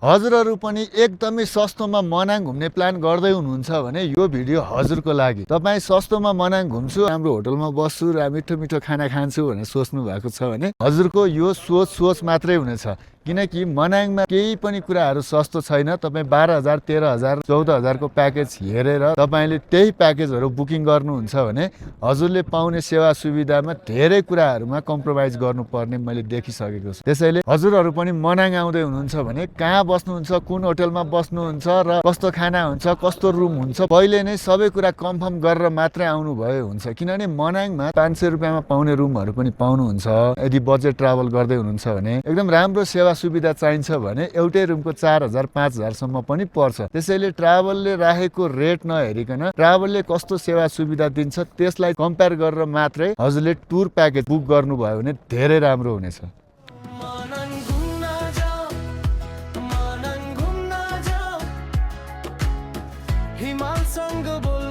हजुरहरू पनि एकदमै सस्तोमा मनाङ घुम्ने प्लान गर्दै हुनुहुन्छ भने यो भिडियो हजुरको लागि। तपाईँ सस्तोमा मनाङ घुम्छु, राम्रो होटलमा बस्छु र मिठो मिठो खाना खान्छु भनेर सोच्नु भएको छ भने हजुरको यो सोच मात्रै हुनेछ। किनकि मनाङमा केही पनि कुराहरू सस्तो छैन। तपाईँ 12,000, 13,000, 14,000 को प्याकेज हेरेर तपाईँले त्यही प्याकेजहरू बुकिङ गर्नुहुन्छ भने हजुरले पाउने सेवा सुविधामा धेरै कुराहरूमा कम्प्रोमाइज गर्नुपर्ने मैले देखिसकेको छु। त्यसैले हजुरहरू पनि मनाङ आउँदै हुनुहुन्छ भने कहाँ बस्नुहुन्छ, कुन होटलमा बस्नुहुन्छ र कस्तो खाना हुन्छ, कस्तो रुम हुन्छ, पहिले नै सबै कुरा कन्फर्म गरेर मात्रै आउनुभयो हुन्छ। किनभने मनाङमा 500 रुपियाँमा पाउने रुमहरू पनि पाउनुहुन्छ। यदि बजेट ट्राभल गर्दै हुनुहुन्छ भने एकदम राम्रो सेवा सुविधा चाहिन्छ भने एउटै रुमको 4,000, 5,000 सम्म पनि पर्छ। त्यसैले ट्राभलले राखेको रेट नहेरिकन ट्राभलले कस्तो सेवा सुविधा दिन्छ त्यसलाई कम्पेयर गरेर मात्रै हजुरले टुर प्याकेज बुक गर्नुभयो भने धेरै राम्रो हुनेछ। हिमाल सँग बोल